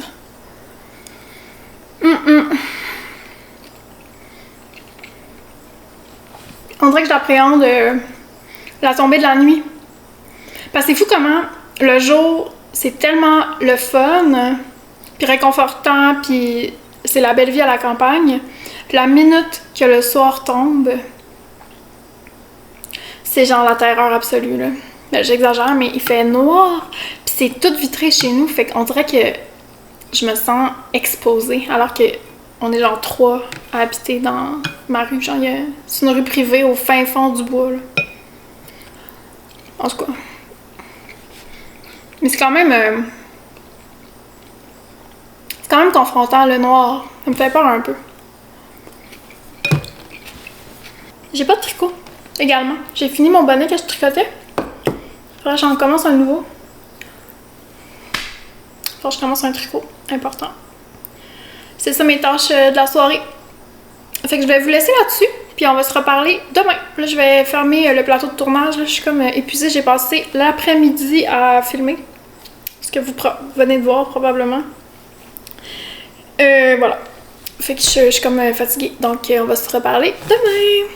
On dirait que j'appréhende la tombée de la nuit. Parce que c'est fou comment le jour, c'est tellement le fun, puis réconfortant, puis c'est la belle vie à la campagne. Puis la minute que le soir tombe, c'est genre la terreur absolue, là. Ben, j'exagère, mais il fait noir, puis c'est tout vitré chez nous, fait qu'on dirait que je me sens exposée, alors que on est genre 3 à habiter dans ma rue. Genre, c'est une rue privée au fin fond du bois, là. En tout cas. Mais c'est quand même confrontant, le noir. Ça me fait peur un peu. J'ai pas de tricot, également. J'ai fini mon bonnet que je tricotais. Faudrait que j'en commence un nouveau. Faut que je commence un tricot. Important. C'est ça mes tâches de la soirée. Fait que je vais vous laisser là-dessus, puis on va se reparler demain. Là, je vais fermer le plateau de tournage. Là, je suis comme épuisée. J'ai passé l'après-midi à filmer. Ce que vous venez de voir, probablement. Voilà. Fait que je suis comme fatiguée. Donc, on va se reparler demain.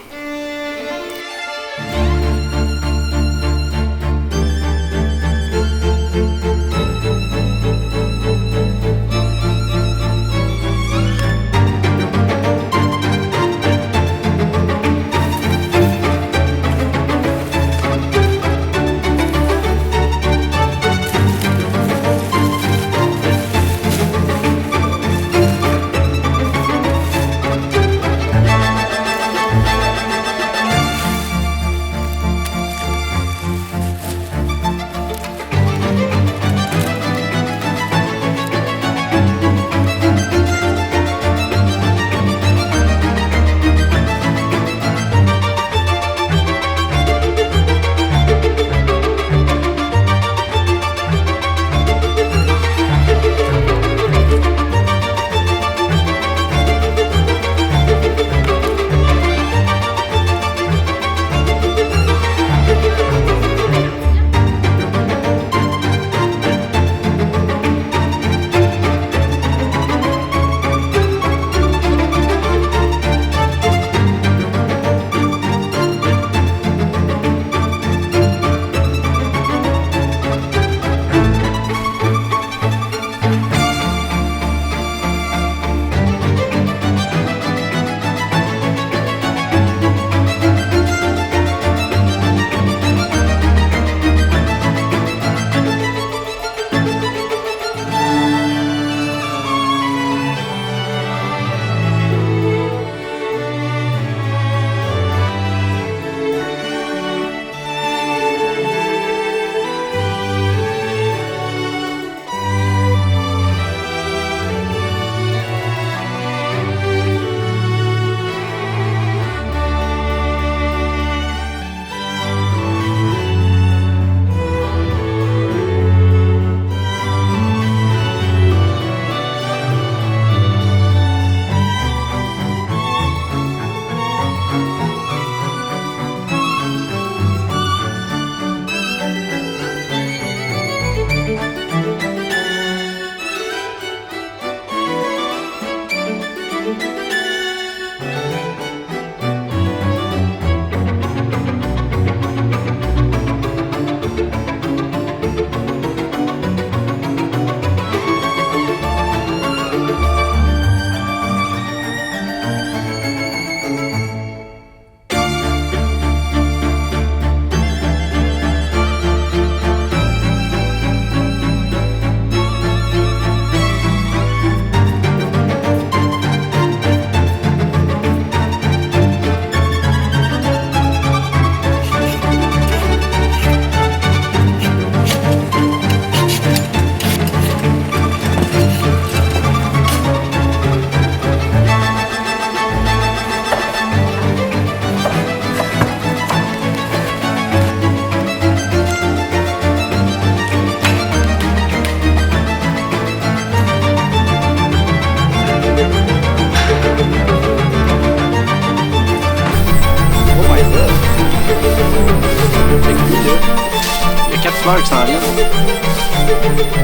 fleurs qui s'en viennent.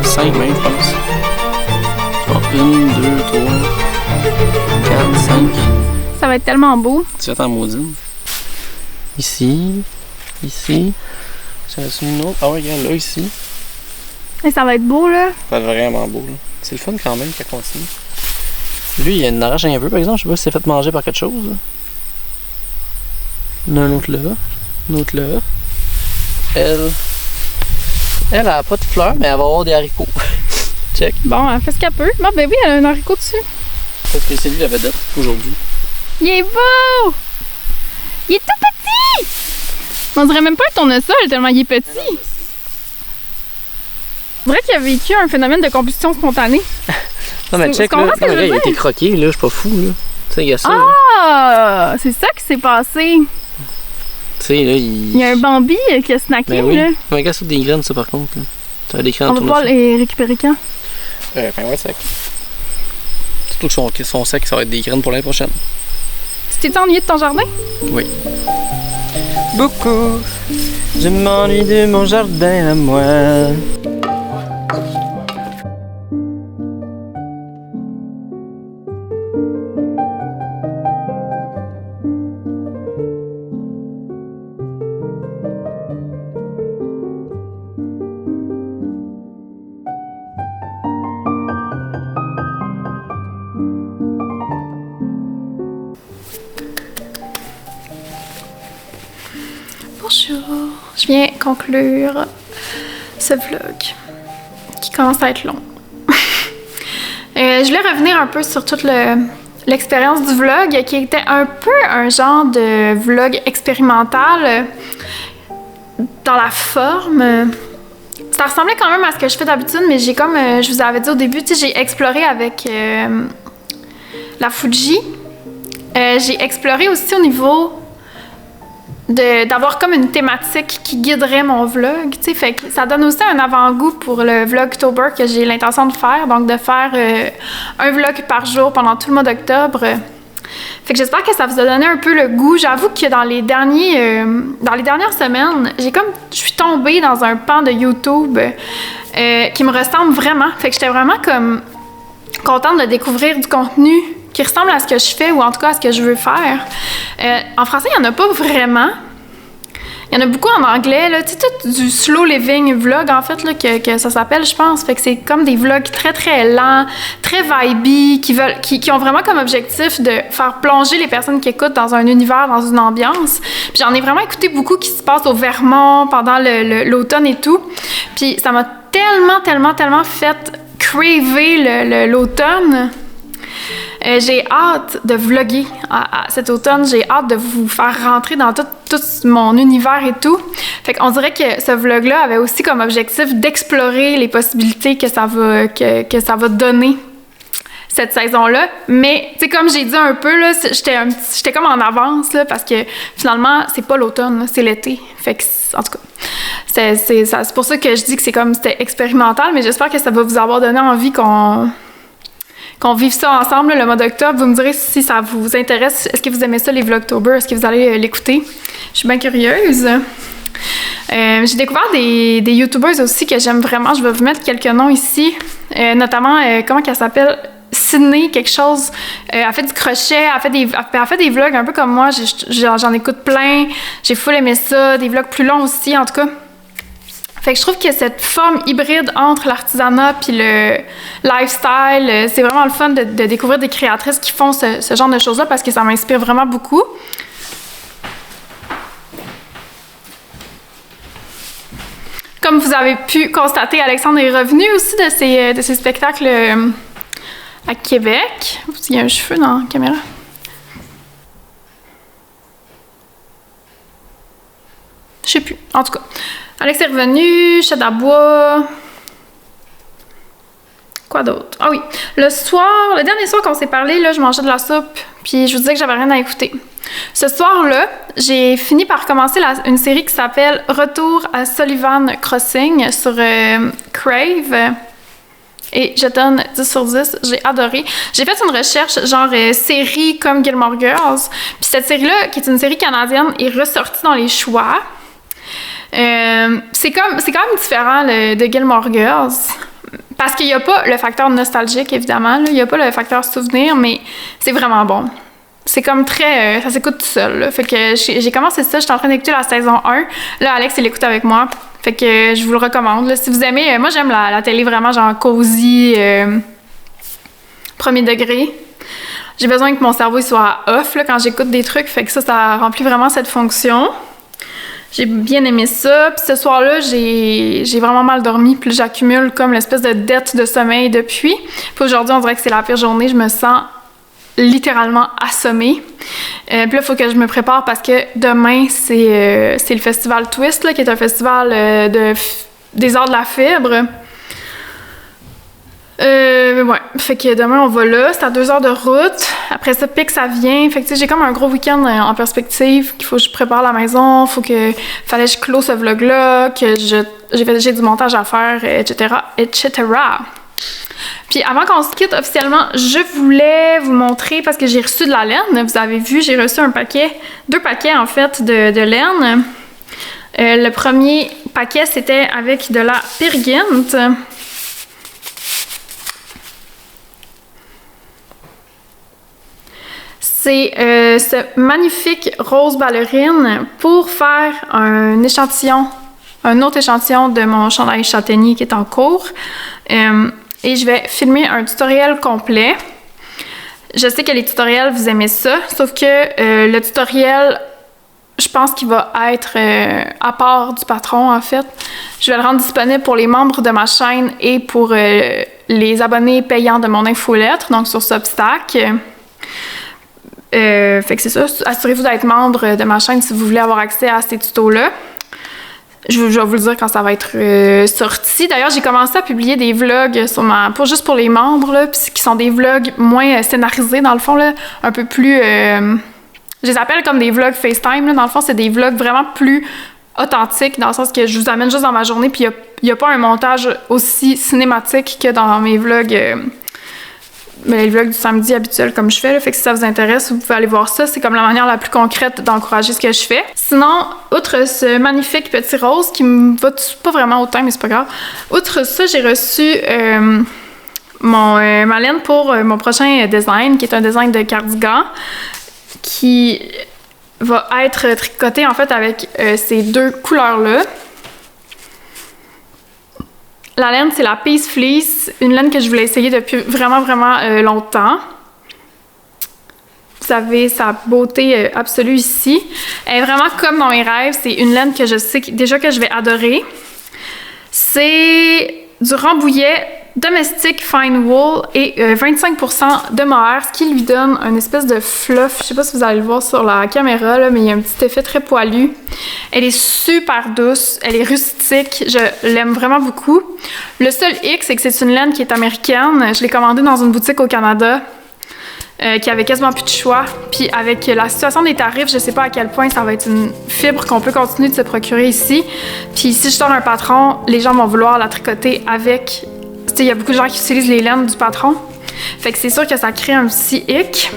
5 même, je pense. Bon, 1, 2, 3, 4, 5. Ça va être tellement beau. Tu vas en maudine. Ici. Ici. J'en ai une autre. Ah ouais, regarde là, ici. Et ça va être beau, là. Ça va être vraiment beau, là. C'est le fun quand même qu'elle continue. Lui, il en arrache un peu, par exemple. Je sais pas si c'est fait manger par quelque chose. Là. Il y en a un autre là. Un autre là. Elle a pas de fleurs, mais elle va avoir des haricots. Check. Bon, elle fait ce qu'elle peut. Bon, ben oui, elle a un haricot dessus. Parce que c'est lui la vedette aujourd'hui. Il est beau! Il est tout petit! On dirait même pas un tournesol tellement il est petit. On dirait qu'il a vécu un phénomène de combustion spontanée. Non, mais check, là. Non, mais là, il a été croqué, là. Je suis pas fou, là. Tu sais, il y a ça. Ah! C'est ça qui s'est passé. Tu sais, là, il. Il y a un Bambi qui a snacké, ben oui. là. Mais regarde ça, des graines, ça, par contre. Là. T'as des graines On va pouvoir les récupérer quand? Ben ouais, sec. Surtout que son sec, ça va être des graines pour l'année prochaine. Tu t'es ennuyé de ton jardin? Oui. Beaucoup. Je m'ennuie de mon jardin à moi. Bonjour, je viens conclure ce vlog qui commence à être long. Je voulais revenir un peu sur toute l'expérience du vlog qui était un peu un genre de vlog expérimental dans la forme. Ça ressemblait quand même à ce que je fais d'habitude, mais j'ai comme je vous avais dit au début, tu sais, j'ai exploré avec la Fuji. J'ai exploré aussi au niveau d'avoir comme une thématique qui guiderait mon vlog, tu sais, fait que ça donne aussi un avant-goût pour le Vlogtober que j'ai l'intention de faire, donc de faire un vlog par jour pendant tout le mois d'octobre. Fait que j'espère que ça vous a donné un peu le goût. J'avoue que dans les dernières semaines, je suis tombée dans un pan de YouTube qui me ressemble vraiment. Fait que j'étais vraiment comme contente de découvrir du contenu qui ressemble à ce que je fais ou en tout cas à ce que je veux faire. En français, il n'y en a pas vraiment. Il y en a beaucoup en anglais, là. Tu sais, tout du slow living vlog, en fait, là, que ça s'appelle, je pense. Fait que c'est comme des vlogs très, très lents, très vibey, qui ont vraiment comme objectif de faire plonger les personnes qui écoutent dans un univers, dans une ambiance. Puis j'en ai vraiment écouté beaucoup qui se passe au Vermont pendant l'automne et tout. Puis ça m'a tellement fait craver l'automne. J'ai hâte de vlogger cet automne. J'ai hâte de vous faire rentrer dans tout mon univers et tout. Fait qu'on dirait que ce vlog-là avait aussi comme objectif d'explorer les possibilités que ça va donner cette saison-là. Mais, tu sais, comme j'ai dit un peu, là, j'étais comme en avance, là, parce que finalement, c'est pas l'automne, là, c'est l'été. Fait que, en tout cas, c'est pour ça que je dis que c'était expérimental, mais j'espère que ça va vous avoir donné envie qu'on vive ça ensemble, le mois d'octobre. Vous me direz si ça vous intéresse. Est-ce que vous aimez ça, les Vlogtober? Est-ce que vous allez l'écouter? Je suis bien curieuse. J'ai découvert des YouTubers aussi que j'aime vraiment. Je vais vous mettre quelques noms ici. Notamment, comment qu'elle s'appelle? Sydney, quelque chose. Elle fait du crochet, elle fait des vlogs un peu comme moi. J'en écoute plein. J'ai full aimé ça. Des vlogs plus longs aussi, en tout cas. Fait que je trouve que cette forme hybride entre l'artisanat puis le lifestyle, c'est vraiment le fun de découvrir des créatrices qui font ce genre de choses-là parce que ça m'inspire vraiment beaucoup. Comme vous avez pu constater, Alexandre est revenu aussi de ses spectacles à Québec. Il y a un cheveu dans la caméra. Je sais plus. En tout cas, Alex est revenu, Chad à bois. Quoi d'autre? Ah oui, le dernier soir qu'on s'est parlé, là, je mangeais de la soupe, puis je vous disais que j'avais rien à écouter. Ce soir-là, j'ai fini par commencer une série qui s'appelle Retour à Sullivan Crossing sur Crave. Et je donne 10 sur 10, j'ai adoré. J'ai fait une recherche genre série comme Gilmore Girls, puis cette série-là, qui est une série canadienne, est ressortie dans les choix. C'est quand même différent de Gilmore Girls. Parce qu'il n'y a pas le facteur nostalgique, évidemment. Il n'y a pas le facteur souvenir, mais c'est vraiment bon. C'est comme très... ça s'écoute tout seul. Là. Fait que j'ai commencé ça, j'étais en train d'écouter la saison 1. Là, Alex, il l'écoute avec moi. Fait que je vous le recommande. Là. Si vous aimez... moi, j'aime la télé vraiment genre cosy, premier degré. J'ai besoin que mon cerveau soit off là, quand j'écoute des trucs. Fait que ça remplit vraiment cette fonction. J'ai bien aimé ça. Puis ce soir-là, j'ai vraiment mal dormi. Puis j'accumule comme l'espèce de dette de sommeil depuis. Puis aujourd'hui, on dirait que c'est la pire journée. Je me sens littéralement assommée. Puis là, il faut que je me prépare parce que demain, c'est le festival Twist, là, qui est un festival des arts de la fibre. Ouais. Fait que demain, on va là. C'est à 2 heures de route. Après ça, pique, ça vient. Fait que, tu sais, j'ai comme un gros week-end en perspective qu'il faut que je prépare la maison. Fallait que je close ce vlog-là, que j'ai du montage à faire, etc., etc. Puis avant qu'on se quitte officiellement, je voulais vous montrer, parce que j'ai reçu de la laine. Vous avez vu, j'ai reçu 2 paquets, en fait, de laine. Le premier paquet, c'était avec de la pyrginte. C'est ce magnifique rose ballerine pour faire un autre échantillon de mon chandail châtaignier qui est en cours. Et je vais filmer un tutoriel complet. Je sais que les tutoriels, vous aimez ça, sauf que le tutoriel, je pense qu'il va être à part du patron, en fait. Je vais le rendre disponible pour les membres de ma chaîne et pour les abonnés payants de mon infolettre, donc sur Substack. Fait que c'est ça, assurez-vous d'être membre de ma chaîne si vous voulez avoir accès à ces tutos-là. Je vais vous le dire quand ça va être sorti. D'ailleurs, j'ai commencé à publier des vlogs sur juste pour les membres, là, qui sont des vlogs moins scénarisés, dans le fond, là, un peu plus... je les appelle comme des vlogs FaceTime, là. Dans le fond, c'est des vlogs vraiment plus authentiques, dans le sens que je vous amène juste dans ma journée, puis il n'y a pas un montage aussi cinématique que dans mes vlogs... les vlogs du samedi habituels comme je fais, là, fait que si ça vous intéresse, vous pouvez aller voir ça. C'est comme la manière la plus concrète d'encourager ce que je fais. Sinon, outre ce magnifique petit rose qui me va pas vraiment au teint, mais c'est pas grave. Outre ça, j'ai reçu ma laine pour mon prochain design, qui est un design de cardigan, qui va être tricoté en fait avec ces 2 couleurs-là. La laine, c'est la Peace Fleece, une laine que je voulais essayer depuis vraiment, vraiment longtemps. Vous avez sa beauté absolue ici. Elle est vraiment comme dans mes rêves. C'est une laine que je sais déjà que je vais adorer. C'est du Rambouillet Domestic Fine Wool et 25% de mohair, ce qui lui donne une espèce de fluff. Je sais pas si vous allez le voir sur la caméra, là, mais il y a un petit effet très poilu. Elle est super douce, elle est rustique, je l'aime vraiment beaucoup. Le seul hic, c'est que c'est une laine qui est américaine. Je l'ai commandée dans une boutique au Canada qui avait quasiment plus de choix. Puis avec la situation des tarifs, je sais pas à quel point ça va être une fibre qu'on peut continuer de se procurer ici. Puis si je sors un patron, les gens vont vouloir la tricoter avec... Il y a beaucoup de gens qui utilisent les laines du patron. Fait que c'est sûr que ça crée un petit hic.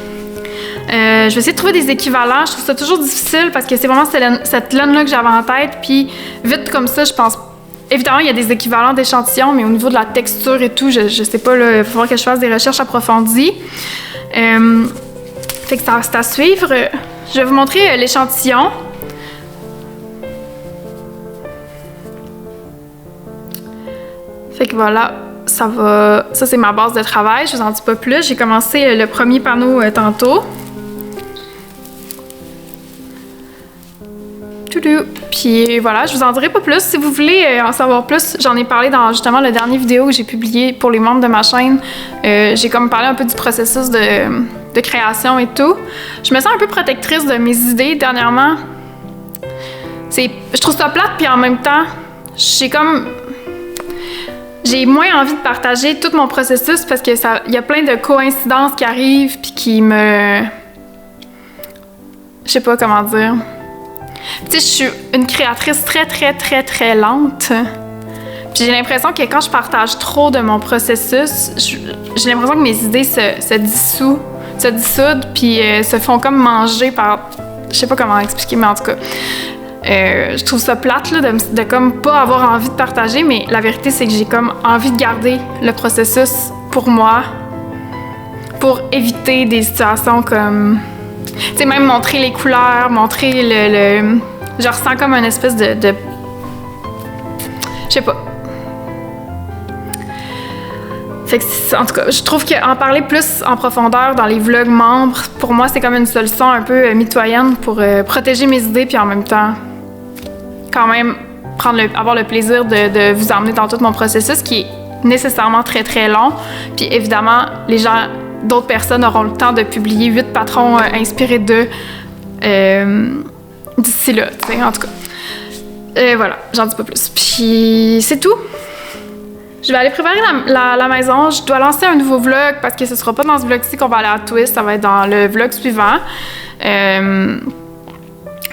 Je vais essayer de trouver des équivalents. Je trouve ça toujours difficile parce que c'est vraiment cette laine-là que j'avais en tête. Puis vite comme ça, je pense... Évidemment, il y a des équivalents d'échantillons, mais au niveau de la texture et tout, je sais pas, là, il va falloir que je fasse des recherches approfondies. Fait que c'est à suivre. Je vais vous montrer l'échantillon. Fait que voilà. Ça c'est ma base de travail, je vous en dis pas plus. J'ai commencé le premier panneau tantôt. Puis voilà, je vous en dirai pas plus. Si vous voulez en savoir plus, j'en ai parlé dans justement la dernière vidéo que j'ai publiée pour les membres de ma chaîne. J'ai comme parlé un peu du processus de création et tout. Je me sens un peu protectrice de mes idées dernièrement. Je trouve ça plate, puis en même temps, j'ai moins envie de partager tout mon processus parce que y a plein de coïncidences qui arrivent puis qui me... Je sais pas comment dire. Tu sais, je suis une créatrice très, très, très, très lente. Puis j'ai l'impression que quand je partage trop de mon processus, j'ai l'impression que mes idées se dissoudent puis se font comme manger par... Je sais pas comment expliquer, mais en tout cas... Je trouve ça plate là, de comme pas avoir envie de partager, mais la vérité, c'est que j'ai comme envie de garder le processus pour moi, pour éviter des situations comme... Tu sais, même montrer les couleurs, montrer le... Je ressens comme une espèce de... Je sais pas. Fait que, en tout cas, je trouve qu'en parler plus en profondeur dans les vlogs membres, pour moi, c'est comme une solution un peu mitoyenne pour protéger mes idées, puis en même temps, quand même, avoir le plaisir de vous emmener dans tout mon processus, qui est nécessairement très, très long. Puis évidemment, d'autres personnes auront le temps de publier 8 patrons inspirés d'eux d'ici là, tu sais, en tout cas. Voilà, j'en dis pas plus. Puis c'est tout. Je vais aller préparer la maison. Je dois lancer un nouveau vlog parce que ce sera pas dans ce vlog-ci qu'on va aller à Twist, ça va être dans le vlog suivant.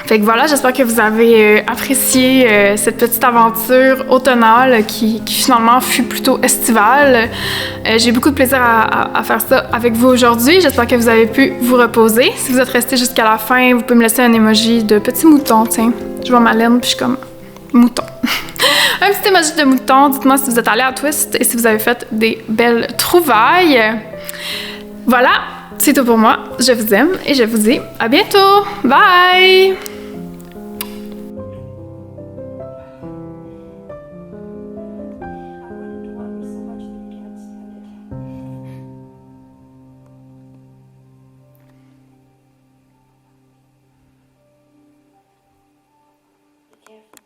Fait que voilà, j'espère que vous avez apprécié cette petite aventure automnale qui finalement fut plutôt estivale. J'ai beaucoup de plaisir à faire ça avec vous aujourd'hui. J'espère que vous avez pu vous reposer. Si vous êtes resté jusqu'à la fin, vous pouvez me laisser un emoji de petit mouton, tiens. Je vois ma laine, puis je suis comme mouton. Un petit emoji de mouton. Dites-moi si vous êtes allé à Twist et si vous avez fait des belles trouvailles. Voilà, c'est tout pour moi. Je vous aime et je vous dis à bientôt. Bye!